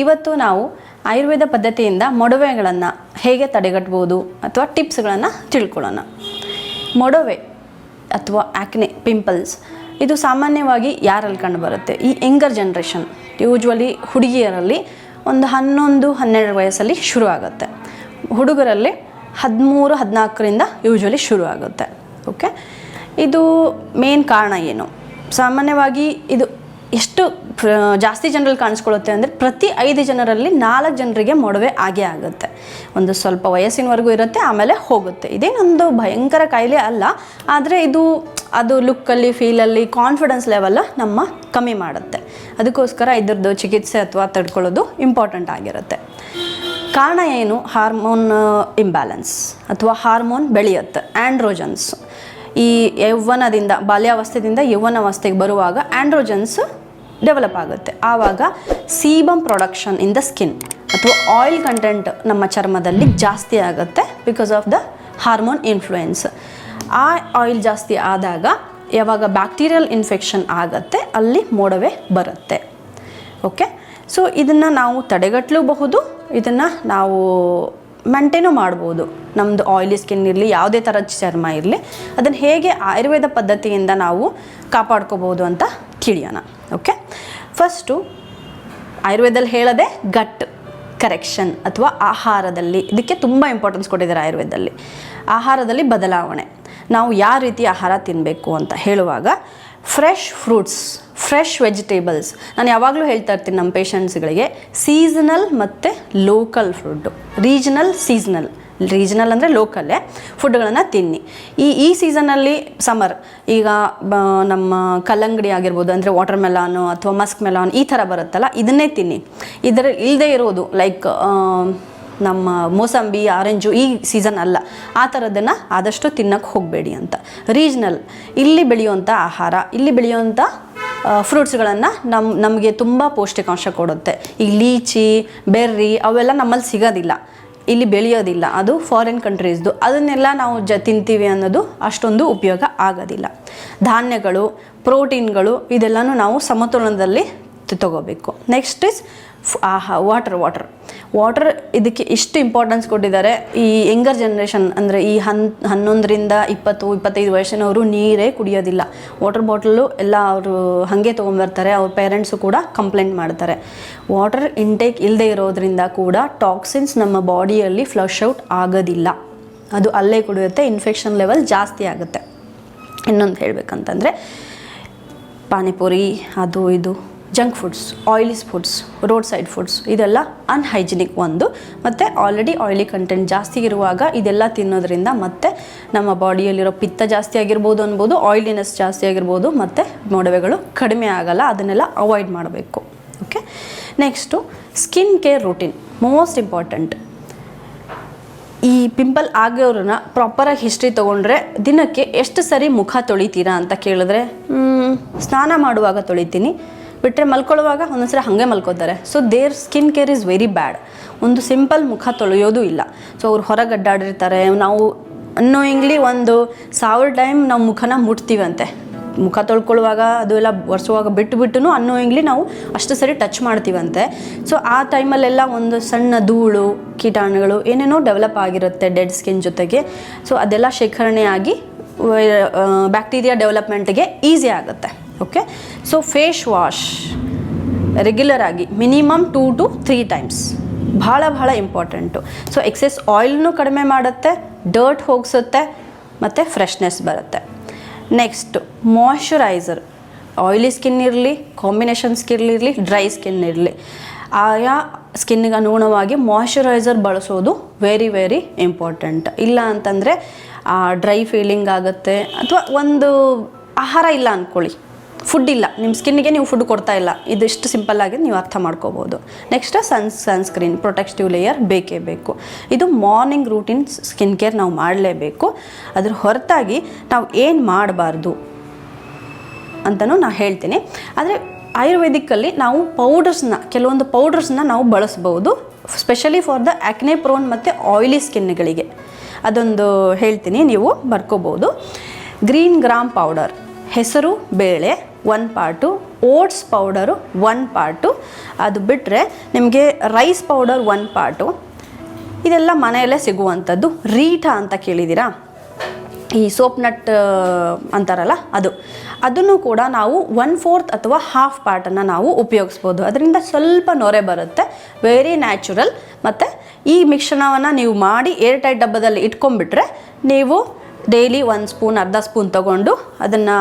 ಇವತ್ತು ನಾವು ಆಯುರ್ವೇದ ಪದ್ಧತಿಯಿಂದ ಮೊಡವೆಗಳನ್ನು ಹೇಗೆ ತಡೆಗಟ್ಟಬಹುದು ಅಥವಾ ಟಿಪ್ಸ್ಗಳನ್ನು ತಿಳ್ಕೊಳ್ಳೋಣ. ಮೊಡವೆ ಅಥವಾ ಆ್ಯಕ್ನೆ, ಪಿಂಪಲ್ಸ್ ಇದು ಸಾಮಾನ್ಯವಾಗಿ ಯಾರಲ್ಲಿ ಕಂಡುಬರುತ್ತೆ? ಈ ಯಂಗರ್ ಜನ್ರೇಷನ್, ಯೂಶ್ವಲಿ ಹುಡುಗಿಯರಲ್ಲಿ ಒಂದು 11-12 ವಯಸ್ಸಲ್ಲಿ ಶುರು ಆಗುತ್ತೆ. ಹುಡುಗರಲ್ಲಿ 13-14ರಿಂದ ಯೂಶ್ವಲಿ ಶುರು ಆಗುತ್ತೆ. ಓಕೆ, ಇದು ಮೇನ್ ಕಾರಣ ಏನು? ಸಾಮಾನ್ಯವಾಗಿ ಇದು ಎಷ್ಟು ಜಾಸ್ತಿ ಜನರಲ್ಲಿ ಕಾಣಿಸ್ಕೊಳ್ಳುತ್ತೆ ಅಂದರೆ ಪ್ರತಿ 5 ಜನರಲ್ಲಿ 4 ಜನರಿಗೆ ಮೊಡವೆ ಆಗೇ ಆಗುತ್ತೆ. ಒಂದು ಸ್ವಲ್ಪ ವಯಸ್ಸಿನವರೆಗೂ ಇರುತ್ತೆ, ಆಮೇಲೆ ಹೋಗುತ್ತೆ. ಇದೇನೊಂದು ಭಯಂಕರ ಕಾಯಿಲೆ ಅಲ್ಲ, ಆದರೆ ಅದು ಲುಕ್ಕಲ್ಲಿ, ಫೀಲಲ್ಲಿ, ಕಾನ್ಫಿಡೆನ್ಸ್ ಲೆವೆಲ್ಲ ನಮ್ಮ ಕಮ್ಮಿ ಮಾಡುತ್ತೆ. ಅದಕ್ಕೋಸ್ಕರ ಇದ್ರದ್ದು ಚಿಕಿತ್ಸೆ ಅಥವಾ ತಡ್ಕೊಳ್ಳೋದು ಇಂಪಾರ್ಟೆಂಟ್ ಆಗಿರುತ್ತೆ. ಕಾರಣ ಏನು? ಹಾರ್ಮೋನ್ ಇಂಬ್ಯಾಲೆನ್ಸ್ ಅಥವಾ ಹಾರ್ಮೋನ್ ಬೆಳೆಯುತ್ತೆ, ಆ್ಯಂಡ್ರೋಜನ್ಸ್. ಈ ಯೌವನದಿಂದ, ಬಾಲ್ಯಾವಸ್ಥೆಯಿಂದ ಯೌವನಾವಸ್ಥೆಗೆ ಬರುವಾಗ ಆ್ಯಂಡ್ರೋಜನ್ಸ್ ಡೆವಲಪ್ ಆಗುತ್ತೆ. ಆವಾಗ sebum production in the skin ಅಥವಾ ಆಯಿಲ್ ಕಂಟೆಂಟ್ ನಮ್ಮ ಚರ್ಮದಲ್ಲಿ ಜಾಸ್ತಿ ಆಗುತ್ತೆ because of the hormone influence. ಆ ಆಯಿಲ್ ಜಾಸ್ತಿ ಆದಾಗ ಯಾವಾಗ ಬ್ಯಾಕ್ಟೀರಿಯಲ್ ಇನ್ಫೆಕ್ಷನ್ ಆಗುತ್ತೆ, ಅಲ್ಲಿ ಮೊಡವೆ ಬರುತ್ತೆ. ಓಕೆ, ಸೊ ಇದನ್ನು ನಾವು ತಡೆಗಟ್ಟಲೂಬಹುದು, ಇದನ್ನು ನಾವು ಮೇಂಟೈನು ಮಾಡ್ಬೋದು. ನಮ್ಮದು ಆಯಿಲಿ ಸ್ಕಿನ್ ಇರಲಿ, ಯಾವುದೇ ಥರದ ಚರ್ಮ ಇರಲಿ, ಅದನ್ನು ಹೇಗೆ ಆಯುರ್ವೇದ ಪದ್ಧತಿಯಿಂದ ನಾವು ಕಾಪಾಡ್ಕೋಬೋದು ಅಂತ ತಿಳಿಯೋಣ. ಓಕೆ, ಫಸ್ಟು ಆಯುರ್ವೇದದಲ್ಲಿ ಹೇಳೋದೆ ಗಟ್ ಕರೆಕ್ಷನ್ ಅಥವಾ ಆಹಾರದಲ್ಲಿ. ಇದಕ್ಕೆ ತುಂಬ ಇಂಪಾರ್ಟೆನ್ಸ್ ಕೊಟ್ಟಿದ್ದಾರೆ ಆಯುರ್ವೇದದಲ್ಲಿ. ಆಹಾರದಲ್ಲಿ ಬದಲಾವಣೆ, ನಾವು ಯಾವ ರೀತಿ ಆಹಾರ ತಿನ್ನಬೇಕು ಅಂತ ಹೇಳುವಾಗ ಫ್ರೆಶ್ ಫ್ರೂಟ್ಸ್, ಫ್ರೆಶ್ ವೆಜಿಟೇಬಲ್ಸ್. ನಾನು ಯಾವಾಗಲೂ ಹೇಳ್ತಾ ಇರ್ತೀನಿ ನಮ್ಮ ಪೇಷಂಟ್ಸ್ಗಳಿಗೆ, ಸೀಸನಲ್ ಮತ್ತು ಲೋಕಲ್ ಫುಡ್ಡು, ರೀಜನಲ್ ಅಂದರೆ ಲೋಕಲ್ಲೇ ಫುಡ್ಗಳನ್ನು ತಿನ್ನಿ. ಈ ಸೀಸನಲ್ಲಿ ಸಮ್ಮರ್, ಈಗ ನಮ್ಮ ಕಲ್ಲಂಗಡಿ ಆಗಿರ್ಬೋದು, ಅಂದರೆ ವಾಟರ್ ಮೆಲಾನು ಅಥವಾ ಮಸ್ಕ್ ಮೆಲಾನ್ ಈ ಥರ ಬರುತ್ತಲ್ಲ, ಇದನ್ನೇ ತಿನ್ನಿ. ಇದರ ಇಲ್ಲದೆ ಇರೋದು ಲೈಕ್ ನಮ್ಮ ಮೋಸಂಬಿ, ಆರೆಂಜು ಈ ಸೀಸನ್ ಅಲ್ಲ, ಆ ಥರದನ್ನು ಆದಷ್ಟು ತಿನ್ನೋಕ್ಕೆ ಹೋಗಬೇಡಿ ಅಂತ. ರೀಜ್ನಲ್, ಇಲ್ಲಿ ಬೆಳೆಯುವಂಥ ಆಹಾರ, ಇಲ್ಲಿ ಬೆಳೆಯುವಂಥ ಫ್ರೂಟ್ಸ್ಗಳನ್ನು ನಮಗೆ ತುಂಬ ಪೌಷ್ಟಿಕಾಂಶ ಕೊಡುತ್ತೆ. ಈ ಲೀಚಿ, ಬೆರ್ರಿ ಅವೆಲ್ಲ ನಮ್ಮಲ್ಲಿ ಸಿಗೋದಿಲ್ಲ, ಇಲ್ಲಿ ಬೆಳೆಯೋದಿಲ್ಲ, ಅದು ಫಾರಿನ್ ಕಂಟ್ರೀಸ್ದು. ಅದನ್ನೆಲ್ಲ ನಾವು ತಿಂತೀವಿ ಅನ್ನೋದು ಅಷ್ಟೊಂದು ಉಪಯೋಗ ಆಗೋದಿಲ್ಲ. ಧಾನ್ಯಗಳು, ಪ್ರೋಟೀನ್ಗಳು ಇದೆಲ್ಲನೂ ನಾವು ಸಮತೋಲನದಲ್ಲಿ ತಗೋಬೇಕು. Next is water. ಇದಕ್ಕೆ ಇಷ್ಟು ಇಂಪಾರ್ಟೆನ್ಸ್ ಕೊಟ್ಟಿದ್ದಾರೆ. ಈ ಯಂಗರ್ ಜನ್ರೇಷನ್ ಅಂದರೆ ಈ 11ರಿಂದ 20-25 ವಯಸ್ಸಿನವರು ನೀರೇ ಕುಡಿಯೋದಿಲ್ಲ. ವಾಟರ್ ಬಾಟಲು ಎಲ್ಲ ಅವರು ಹಾಗೆ ತೊಗೊಂಬರ್ತಾರೆ. ಅವ್ರ ಪೇರೆಂಟ್ಸು ಕೂಡ ಕಂಪ್ಲೇಂಟ್ ಮಾಡ್ತಾರೆ. ವಾಟರ್ ಇಂಟೇಕ್ ಇಲ್ಲದೆ ಇರೋದ್ರಿಂದ ಕೂಡ ಟಾಕ್ಸಿನ್ಸ್ ನಮ್ಮ ಬಾಡಿಯಲ್ಲಿ ಫ್ಲಶ್ ಔಟ್ ಆಗೋದಿಲ್ಲ, ಅದು ಅಲ್ಲೇ ಕುಡಿಯುತ್ತೆ, ಇನ್ಫೆಕ್ಷನ್ ಲೆವೆಲ್ ಜಾಸ್ತಿ ಆಗುತ್ತೆ. ಇನ್ನೊಂದು ಹೇಳಬೇಕಂತಂದರೆ ಪಾನಿಪುರಿ, ಅದು ಇದು junk foods, oily foods, road side foods ಇದೆಲ್ಲ ಅನ್ಹೈಜಿನಿಕ್ ಒಂದು. ಮತ್ತು ಆಲ್ರೆಡಿ ಆಯಿಲಿ ಕಂಟೆಂಟ್ ಜಾಸ್ತಿ ಇರುವಾಗ ಇದೆಲ್ಲ ತಿನ್ನೋದ್ರಿಂದ ಮತ್ತೆ ನಮ್ಮ ಬಾಡಿಯಲ್ಲಿರೋ ಪಿತ್ತ ಜಾಸ್ತಿ ಆಗಿರ್ಬೋದು ಅನ್ಬೋದು, ಆಯಿಲಿನೆಸ್ ಜಾಸ್ತಿ ಆಗಿರ್ಬೋದು, ಮತ್ತು ಮೊಡವೆಗಳು ಕಡಿಮೆ ಆಗಲ್ಲ. ಅದನ್ನೆಲ್ಲ ಅವಾಯ್ಡ್ ಮಾಡಬೇಕು. Okay, next skin care routine, most important. ಈ ಪಿಂಪಲ್ ಆಗೋರನ್ನ ಪ್ರಾಪರಾಗಿ ಹಿಸ್ಟ್ರಿ ತೊಗೊಂಡ್ರೆ ದಿನಕ್ಕೆ ಎಷ್ಟು ಸರಿ ಮುಖ ತೊಳಿತೀರಾ ಅಂತ ಕೇಳಿದ್ರೆ, ಸ್ನಾನ ಮಾಡುವಾಗ ತೊಳಿತೀನಿ, ಬಿಟ್ಟರೆ ಮಲ್ಕೊಳ್ಳುವಾಗ ಒಂದೊಂದ್ಸರಿ ಹಾಗೆ ಮಲ್ಕೋತಾರೆ. So their skin care is very bad. ಒಂದು ಸಿಂಪಲ್ ಮುಖ ತೊಳೆಯೋದು ಇಲ್ಲ. ಸೊ ಅವ್ರು ಹೊರಗೆ ಅಡ್ಡಾಡಿರ್ತಾರೆ, ನಾವು ಅನ್ನೋಯಿಂಗ್ಲಿ 1000 ಟೈಮ್ ನಾವು ಮುಖನ ಮುಟ್ತೀವಂತೆ. ಮುಖ ತೊಳ್ಕೊಳ್ಳುವಾಗ ಅದು ಎಲ್ಲ ಒರೆಸುವಾಗ ಬಿಟ್ಟು ಅನ್ನೋಯಿಂಗ್ಲಿ ನಾವು ಅಷ್ಟು ಸರಿ ಟಚ್ ಮಾಡ್ತೀವಂತೆ. ಸೊ ಆ ಟೈಮಲ್ಲೆಲ್ಲ ಒಂದು ಸಣ್ಣ ಧೂಳು, ಕೀಟಾಣುಗಳು ಏನೇನೋ ಡೆವಲಪ್ ಆಗಿರುತ್ತೆ ಡೆಡ್ ಸ್ಕಿನ್ ಜೊತೆಗೆ. ಸೊ ಅದೆಲ್ಲ ಶೇಖರಣೆ ಆಗಿ ಬ್ಯಾಕ್ಟೀರಿಯಾ ಡೆವಲಪ್ಮೆಂಟ್ಗೆ ಈಸಿ ಆಗುತ್ತೆ. Okay, so face wash regular ಆಗಿ ಮಿನಿಮಮ್ 2 to 3 ಟೈಮ್ಸ್ ಭಾಳ ಇಂಪಾರ್ಟೆಂಟು. ಸೊ ಎಕ್ಸೆಸ್ ಆಯಿಲ್ನೂ ಕಡಿಮೆ ಮಾಡುತ್ತೆ, ಡರ್ಟ್ ಹೋಗಿಸುತ್ತೆ, ಮತ್ತು ಫ್ರೆಶ್ನೆಸ್ ಬರುತ್ತೆ. ನೆಕ್ಸ್ಟ್ ಮಾಯ್ಶ್ಚರೈಸರ್, ಆಯಿಲಿ ಸ್ಕಿನ್ ಇರಲಿ, ಕಾಂಬಿನೇಷನ್ ಸ್ಕಿನ್ ಇರಲಿ, ಡ್ರೈ ಸ್ಕಿನ್ ಇರಲಿ, ಆಯಾ ಸ್ಕಿನ್ನಿಗೆ ಅನುಗುಣವಾಗಿ ಮಾಯ್ಶ್ಚರೈಸರ್ ಬಳಸೋದು ವೆರಿ ಇಂಪಾರ್ಟೆಂಟ್. ಇಲ್ಲ ಅಂತಂದರೆ ಡ್ರೈ ಫೀಲಿಂಗ್ ಆಗುತ್ತೆ. ಅಥವಾ ಒಂದು ಆಹಾರ ಇಲ್ಲ ಅಂದ್ಕೊಳ್ಳಿ, ಫುಡ್ ಇಲ್ಲ, ನಿಮ್ಮ ಸ್ಕಿನ್ನಿಗೆ ನೀವು ಫುಡ್ ಕೊಡ್ತಾ ಇಲ್ಲ, ಇದಿಷ್ಟು ಸಿಂಪಲ್ ಆಗಿ ನೀವು ಅರ್ಥ ಮಾಡ್ಕೋಬೋದು. ನೆಕ್ಸ್ಟ್ ಸನ್ಸ್ಕ್ರೀನ್, ಪ್ರೊಟೆಕ್ಟಿವ್ ಲೇಯರ್ ಬೇಕೇ ಬೇಕು. ಇದು ಮಾರ್ನಿಂಗ್ ರೂಟೀನ್ ಸ್ಕಿನ್ ಕೇರ್ ನಾವು ಮಾಡಲೇಬೇಕು. ಅದ್ರ ಹೊರತಾಗಿ ನಾವು ಏನು ಮಾಡಬಾರ್ದು ಅಂತಲೂ ನಾನು ಹೇಳ್ತೀನಿ. ಆದರೆ ಆಯುರ್ವೇದಿಕ್ಕಲ್ಲಿ ನಾವು ಕೆಲವೊಂದು ಪೌಡರ್ಸ್ನ ನಾವು ಬಳಸ್ಬೋದು, specially for the acne prone ಮತ್ತು ಆಯಿಲಿ ಸ್ಕಿನ್ಗಳಿಗೆ. ಅದೊಂದು ಹೇಳ್ತೀನಿ, ನೀವು ಬರ್ಕೋಬೋದು. ಗ್ರೀನ್ ಗ್ರಾಮ್ ಪೌಡರ್, ಹೆಸರು ಬೇಳೆ 1 ಪಾರ್ಟು, ಓಟ್ಸ್ ಪೌಡರು 1 ಪಾರ್ಟು, ಅದು ಬಿಟ್ಟರೆ ನಿಮಗೆ ರೈಸ್ ಪೌಡರ್ 1 ಪಾರ್ಟು. ಇದೆಲ್ಲ ಮನೆಯಲ್ಲೇ ಸಿಗುವಂಥದ್ದು. ರೀಠಾ ಅಂತ ಕೇಳಿದ್ದೀರಾ, ಈ ಸೋಪ್ ನಟ್ ಅಂತಾರಲ್ಲ ಅದನ್ನು ಕೂಡ ನಾವು 1/4 ಅಥವಾ 1/2 ಪಾರ್ಟನ್ನು ನಾವು ಉಪಯೋಗಿಸ್ಬೋದು. ಅದರಿಂದ ಸ್ವಲ್ಪ ನೊರೆ ಬರುತ್ತೆ, ವೆರಿ ನ್ಯಾಚುರಲ್. ಮತ್ತು ಈ ಮಿಶ್ರಣವನ್ನು ನೀವು ಮಾಡಿ ಏರ್ ಟೈಟ್ ಡಬ್ಬದಲ್ಲಿ ಇಟ್ಕೊಂಡ್ಬಿಟ್ರೆ ನೀವು ಡೈಲಿ 1 ಸ್ಪೂನ್ ಅರ್ಧ ಸ್ಪೂನ್ ತೊಗೊಂಡು ಅದನ್ನು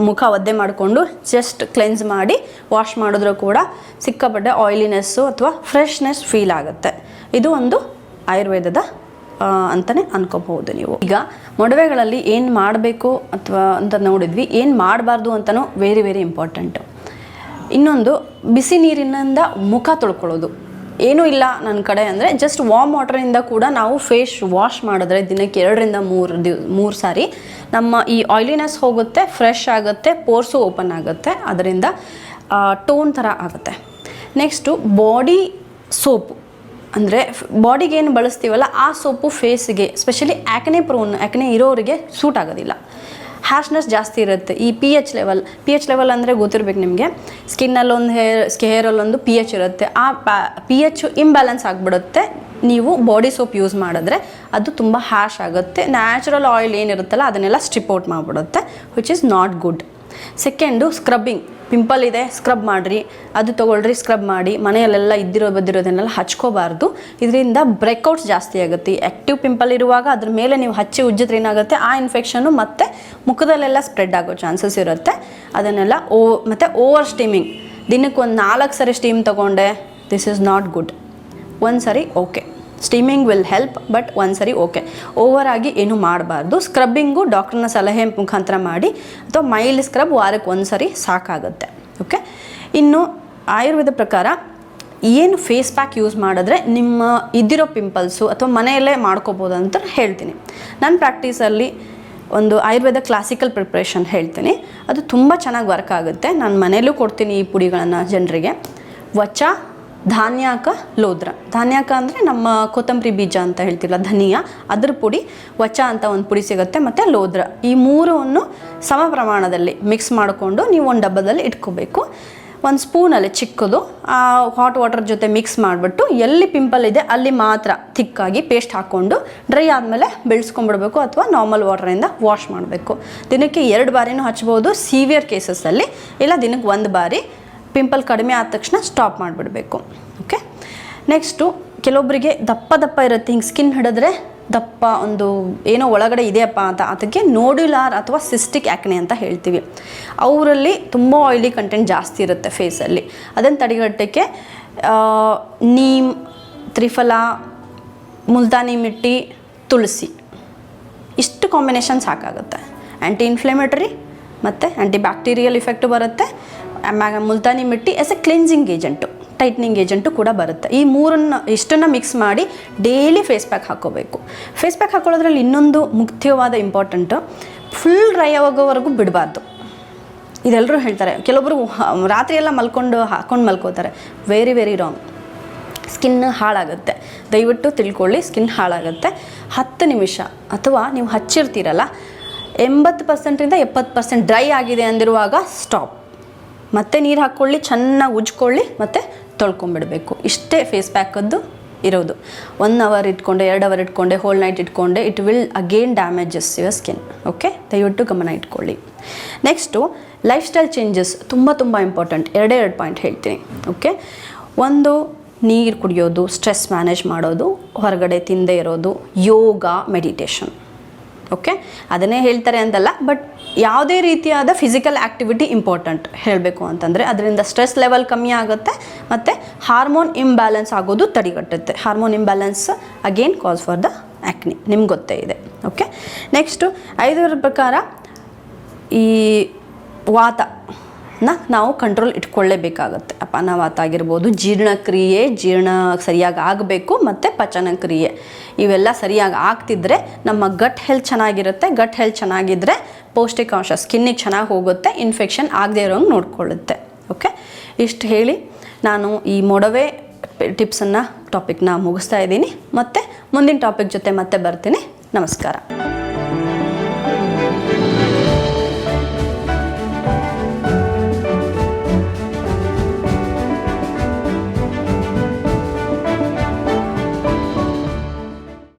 ಮುಖ ಒದ್ದೆ ಮಾಡಿಕೊಂಡು ಜಸ್ಟ್ ಕ್ಲೆನ್ಸ್ ಮಾಡಿ ವಾಶ್ ಮಾಡಿದ್ರೂ ಕೂಡ ಸಿಕ್ಕಾಪಟ್ಟೆ ಆಯಿಲಿನೆಸ್ಸು ಅಥವಾ ಫ್ರೆಶ್ನೆಸ್ ಫೀಲ್ ಆಗುತ್ತೆ. ಇದು ಒಂದು ಆಯುರ್ವೇದದ ಅಂತಲೇ ಅನ್ಕೋಬಹುದು ನೀವು. ಈಗ ಮೊಡವೆಗಳಲ್ಲಿ ಏನು ಮಾಡಬೇಕು ಅಥವಾ ಅಂತ ನೋಡಿದ್ವಿ, ಏನು ಮಾಡಬಾರ್ದು ಅಂತಲೂ ವೆರಿ ವೆರಿ ಇಂಪಾರ್ಟೆಂಟು. ಇನ್ನೊಂದು ಬಿಸಿ ನೀರಿನಿಂದ ಮುಖ ತೊಳ್ಕೊಳ್ಳೋದು ಏನೂ ಇಲ್ಲ ನನ್ನ ಕಡೆ ಅಂದರೆ ಜಸ್ಟ್ ವಾರ್ಮ್ ವಾಟರಿಂದ ಕೂಡ ನಾವು ಫೇಸ್ ವಾಶ್ ಮಾಡಿದ್ರೆ ದಿನಕ್ಕೆ 2 ರಿಂದ 3 ಸಾರಿ ನಮ್ಮ ಈ ಆಯಿಲಿನೆಸ್ ಹೋಗುತ್ತೆ, ಫ್ರೆಶ್ ಆಗುತ್ತೆ, ಪೋರ್ಸು ಓಪನ್ ಆಗುತ್ತೆ, ಅದರಿಂದ ಟೋನ್ ಥರ ಆಗುತ್ತೆ. ನೆಕ್ಸ್ಟು ಬಾಡಿ ಸೋಪು ಅಂದರೆ ಬಾಡಿಗೆ ಏನು ಬಳಸ್ತೀವಲ್ಲ ಆ ಸೋಪು ಫೇಸಿಗೆ ಸ್ಪೆಷಲಿ ಆ್ಯಕ್ನೆ ಇರೋರಿಗೆ ಸೂಟ್ ಆಗೋದಿಲ್ಲ. ಹ್ಯಾಶ್ನೆಸ್ ಜಾಸ್ತಿ ಇರುತ್ತೆ. ಈ ಪಿ ಎಚ್ ಲೆವೆಲ್ ಅಂದರೆ ಗೊತ್ತಿರಬೇಕು ನಿಮಗೆ, ಸ್ಕಿನ್ನಲ್ಲೊಂದು ಹೇರಲ್ಲೊಂದು ಪಿ ಎಚ್ ಇರುತ್ತೆ. ಆ ಪಿ ಎಚ್ ಇಂಬ್ಯಾಲೆನ್ಸ್ ಆಗಿಬಿಡುತ್ತೆ. ನೀವು ಬಾಡಿ ಸೋಪ್ ಯೂಸ್ ಮಾಡಿದ್ರೆ ಅದು ತುಂಬ ಹ್ಯಾಶ್ ಆಗುತ್ತೆ. ನ್ಯಾಚುರಲ್ ಆಯಿಲ್ ಏನಿರುತ್ತಲ್ಲ ಅದನ್ನೆಲ್ಲ ಸ್ಟ್ರಿಪ್ ಔಟ್ ಮಾಡಿಬಿಡುತ್ತೆ, which is not good. Second scrubbing. Pimple ಇದೆ, ಸ್ಕ್ರಬ್ ಮಾಡಿರಿ, ಅದು ತೊಗೊಳ್ರಿ, ಸ್ಕ್ರಬ್ ಮಾಡಿ. ಮನೆಯಲ್ಲೆಲ್ಲ ಬದ್ದಿರೋದನ್ನೆಲ್ಲ ಹಚ್ಕೋಬಾರ್ದು. ಇದರಿಂದ ಬ್ರೇಕ್ಔಟ್ಸ್ ಜಾಸ್ತಿ ಆಗುತ್ತೆ. ಆ್ಯಕ್ಟಿವ್ ಪಿಂಪಲ್ ಇರುವಾಗ ಅದ್ರ ಮೇಲೆ ನೀವು ಹಚ್ಚಿ ಉಜ್ಜಿದ್ರೆ ಏನಾಗುತ್ತೆ, ಆ ಇನ್ಫೆಕ್ಷನ್ನು ಮತ್ತೆ ಮುಖದಲ್ಲೆಲ್ಲ ಸ್ಪ್ರೆಡ್ ಆಗೋ ಚಾನ್ಸಸ್ ಇರುತ್ತೆ. ಅದನ್ನೆಲ್ಲ ಮತ್ತು ಓವರ್ ಸ್ಟೀಮಿಂಗ್. ದಿನಕ್ಕೆ ಒಂದು 4 ಸರಿ ಸ್ಟೀಮ್ ತೊಗೊಂಡೆ, ದಿಸ್ ಈಸ್ ನಾಟ್ ಗುಡ್. 1 ಸರಿ okay, steaming will help, but 1 ಸರಿ ಓಕೆ. ಓವರ್ ಆಗಿ ಏನೂ ಮಾಡಬಾರ್ದು. ಸ್ಕ್ರಬ್ಬಿಂಗು ಡಾಕ್ಟ್ರನ್ನ ಸಲಹೆ ಮುಖಾಂತರ ಮಾಡಿ, ಅಥವಾ ಮೈಲ್ಡ್ ಸ್ಕ್ರಬ್ ವಾರಕ್ಕೆ 1 ಸರಿ ಸಾಕಾಗುತ್ತೆ. ಓಕೆ. ಇನ್ನು ಆಯುರ್ವೇದ ಪ್ರಕಾರ ಏನು ಫೇಸ್ ಪ್ಯಾಕ್ ಯೂಸ್ ಮಾಡಿದ್ರೆ ನಿಮ್ಮ ಇದ್ದಿರೋ ಪಿಂಪಲ್ಸು ಅಥವಾ ಮನೆಯಲ್ಲೇ ಮಾಡ್ಕೋಬೋದು ಅಂತ ಹೇಳ್ತೀನಿ. ನನ್ನ ಪ್ರಾಕ್ಟೀಸಲ್ಲಿ ಒಂದು ಆಯುರ್ವೇದ ಕ್ಲಾಸಿಕಲ್ ಪ್ರಿಪ್ರೇಷನ್ ಹೇಳ್ತೀನಿ, ಅದು ತುಂಬ ಚೆನ್ನಾಗಿ ವರ್ಕ್ ಆಗುತ್ತೆ. ನಾನು ಮನೆಯಲ್ಲೂ ಕೊಡ್ತೀನಿ ಈ ಪುಡಿಗಳನ್ನು ಜನರಿಗೆ. ವಚ, ಧಾನ್ಯಾಕ, ಲೋದ್ರ. ಧಾನ್ಯಾಕ ಅಂದರೆ ನಮ್ಮ ಕೊತ್ತಂಬರಿ ಬೀಜ ಅಂತ ಹೇಳ್ತಿಲ್ಲ, ಧನಿಯಾ, ಅದ್ರ ಪುಡಿ. ವಚ ಅಂತ ಒಂದು ಪುಡಿ ಸಿಗುತ್ತೆ, ಮತ್ತು ಲೋದ್ರ. ಈ 3 ಸಮ ಪ್ರಮಾಣದಲ್ಲಿ ಮಿಕ್ಸ್ ಮಾಡಿಕೊಂಡು ನೀವು ಒಂದು ಡಬ್ಬದಲ್ಲಿ ಇಟ್ಕೋಬೇಕು. 1 ಸ್ಪೂನಲ್ಲಿ ಚಿಕ್ಕದು ಹಾಟ್ ವಾಟರ್ ಜೊತೆ ಮಿಕ್ಸ್ ಮಾಡಿಬಿಟ್ಟು ಎಲ್ಲಿ ಪಿಂಪಲ್ ಇದೆ ಅಲ್ಲಿ ಮಾತ್ರ ಥಿಕ್ಕಾಗಿ ಪೇಸ್ಟ್ ಹಾಕ್ಕೊಂಡು ಡ್ರೈ ಆದಮೇಲೆ ಬೆಳೆಸ್ಕೊಂಡ್ಬಿಡ್ಬೇಕು, ಅಥವಾ ನಾರ್ಮಲ್ ವಾಟರಿಂದ ವಾಶ್ ಮಾಡಬೇಕು. ದಿನಕ್ಕೆ 2 ಬಾರಿನೂ ಹಚ್ಬೋದು ಸಿವಿಯರ್ ಕೇಸಸ್ಸಲ್ಲಿ, ಇಲ್ಲ ದಿನಕ್ಕೆ 1 ಬಾರಿ. ಪಿಂಪಲ್ ಕಡಿಮೆ ಆದ ತಕ್ಷಣ ಸ್ಟಾಪ್ ಮಾಡಿಬಿಡಬೇಕು. ಓಕೆ. ನೆಕ್ಸ್ಟು ಕೆಲವೊಬ್ಬರಿಗೆ ದಪ್ಪ ಇರುತ್ತೆ, ಹಿಂಗೆ ಸ್ಕಿನ್ ಹಿಡಿದ್ರೆ ದಪ್ಪ ಒಂದು ಏನೋ ಒಳಗಡೆ ಇದೆಯಪ್ಪ ಅಂತ, ಅದಕ್ಕೆ ನೋಡ್ಯುಲಾರ್ ಅಥವಾ ಸಿಸ್ಟಿಕ್ ಆ್ಯಕ್ನೆ ಅಂತ ಹೇಳ್ತೀವಿ. ಅವರಲ್ಲಿ ತುಂಬ ಆಯಿಲಿ ಕಂಟೆಂಟ್ ಜಾಸ್ತಿ ಇರುತ್ತೆ ಫೇಸಲ್ಲಿ. ಅದನ್ನು ತಡೆಗಟ್ಟಕ್ಕೆ ನೀಮ್, ತ್ರಿಫಲ, ಮುಲ್ತಾನಿ ಮಿಟ್ಟಿ, ತುಳಸಿ, ಇಷ್ಟು ಕಾಂಬಿನೇಷನ್ ಸಾಕಾಗುತ್ತೆ. ಆ್ಯಂಟಿ ಇನ್ಫ್ಲಮೇಟರಿ ಮತ್ತು ಆ್ಯಂಟಿ ಬ್ಯಾಕ್ಟೀರಿಯಲ್ ಇಫೆಕ್ಟು ಬರುತ್ತೆ. Multani mitti as a cleansing agent, tightening agent ಕೂಡ ಬರುತ್ತೆ. ಈ 3 ಇಷ್ಟನ್ನು ಮಿಕ್ಸ್ ಮಾಡಿ ಡೈಲಿ ಫೇಸ್ ಪ್ಯಾಕ್ ಹಾಕ್ಕೋಬೇಕು. ಫೇಸ್ ಪ್ಯಾಕ್ ಹಾಕೊಳ್ಳೋದ್ರಲ್ಲಿ ಇನ್ನೊಂದು ಮುಖ್ಯವಾದ ಇಂಪಾರ್ಟೆಂಟು, ಫುಲ್ ಡ್ರೈ ಆಗೋವರೆಗೂ ಬಿಡಬಾರ್ದು. ಇದೆಲ್ಲರೂ ಹೇಳ್ತಾರೆ, ಕೆಲವೊಬ್ಬರು ರಾತ್ರಿ ಎಲ್ಲ ಹಾಕ್ಕೊಂಡು ಮಲ್ಕೋತಾರೆ. Very very wrong. ಸ್ಕಿನ್ ಹಾಳಾಗುತ್ತೆ. ದಯವಿಟ್ಟು ತಿಳ್ಕೊಳ್ಳಿ, ಸ್ಕಿನ್ ಹಾಳಾಗುತ್ತೆ. 10 ನಿಮಿಷ ಅಥವಾ ನೀವು ಹಚ್ಚಿರ್ತೀರಲ್ಲ, 80% 70% ಡ್ರೈ ಆಗಿದೆ ಅಂದಿರುವಾಗ ಸ್ಟಾಪ್. ಮತ್ತೆ ನೀರು ಹಾಕ್ಕೊಳ್ಳಿ, ಚೆನ್ನಾಗಿ ಉಜ್ಕೊಳ್ಳಿ, ಮತ್ತು ತೊಳ್ಕೊಂಬಿಡಬೇಕು. ಇಷ್ಟೇ ಫೇಸ್ ಪ್ಯಾಕದ್ದು ಇರೋದು. 1 ಅವರ್ ಇಟ್ಕೊಂಡೆ, 2 ಅವರ್ ಇಟ್ಕೊಂಡೆ, ಹೋಲ್ ನೈಟ್ ಇಟ್ಕೊಂಡೆ, it will again damages your skin. Okay, ದಯವಿಟ್ಟು ಗಮನ ಇಟ್ಕೊಳ್ಳಿ. ನೆಕ್ಸ್ಟು ಲೈಫ್ ಸ್ಟೈಲ್ ಚೇಂಜಸ್ ತುಂಬ ಇಂಪಾರ್ಟೆಂಟ್. 2 ಪಾಯಿಂಟ್ ಹೇಳ್ತೀನಿ. ಓಕೆ. ಒಂದು, ನೀರು ಕುಡಿಯೋದು, ಸ್ಟ್ರೆಸ್ ಮ್ಯಾನೇಜ್ ಮಾಡೋದು, ಹೊರಗಡೆ ತಿಂದೇ ಇರೋದು, ಯೋಗ, ಮೆಡಿಟೇಷನ್. ಓಕೆ, ಅದನ್ನೇ ಹೇಳ್ತಾರೆ ಅಂತಲ್ಲ, ಬಟ್ ಯಾವುದೇ ರೀತಿಯಾದ ಫಿಸಿಕಲ್ ಆ್ಯಕ್ಟಿವಿಟಿ ಇಂಪಾರ್ಟೆಂಟ್ ಹೇಳಬೇಕು ಅಂತಂದರೆ ಅದರಿಂದ ಸ್ಟ್ರೆಸ್ ಲೆವೆಲ್ ಕಮ್ಮಿ ಆಗುತ್ತೆ ಮತ್ತು ಹಾರ್ಮೋನ್ ಇಂಬ್ಯಾಲೆನ್ಸ್ ಆಗೋದು ತಡೆಗಟ್ಟುತ್ತೆ. Hormone imbalance again cause for the acne, ನಿಮ್ಗೆ ಗೊತ್ತೇ ಇದೆ. ಓಕೆ. ನೆಕ್ಸ್ಟು 5ರ ಪ್ರಕಾರ ಈ ವಾತನ ನಾವು ಕಂಟ್ರೋಲ್ ಇಟ್ಕೊಳ್ಳೇಬೇಕಾಗತ್ತೆ. ಅಪಾನವಾತ ಆಗಿರ್ಬೋದು, ಜೀರ್ಣ ಸರಿಯಾಗಿ ಆಗಬೇಕು, ಮತ್ತು ಪಚನಕ್ರಿಯೆ ಇವೆಲ್ಲ ಸರಿಯಾಗಿ ಆಗ್ತಿದ್ರೆ ನಮ್ಮ ಗಟ್ ಹೆಲ್ತ್ ಚೆನ್ನಾಗಿರುತ್ತೆ. ಗಟ್ ಹೆಲ್ತ್ ಚೆನ್ನಾಗಿದ್ದರೆ ಪೌಷ್ಟಿಕಾಂಶ ಸ್ಕಿನ್ನಿಗೆ ಚೆನ್ನಾಗಿ ಹೋಗುತ್ತೆ, ಇನ್ಫೆಕ್ಷನ್ ಆಗದೆ ಇರೋಂಗೆ ನೋಡ್ಕೊಳ್ಳುತ್ತೆ. ಓಕೆ, ಇಷ್ಟು ಹೇಳಿ ನಾನು ಈ ಮೊಡವೆ ಟಾಪಿಕ್ನ ಮುಗಿಸ್ತಾ ಇದ್ದೀನಿ. ಮತ್ತು ಮುಂದಿನ ಟಾಪಿಕ್ ಜೊತೆ ಮತ್ತೆ ಬರ್ತೀನಿ. ನಮಸ್ಕಾರ.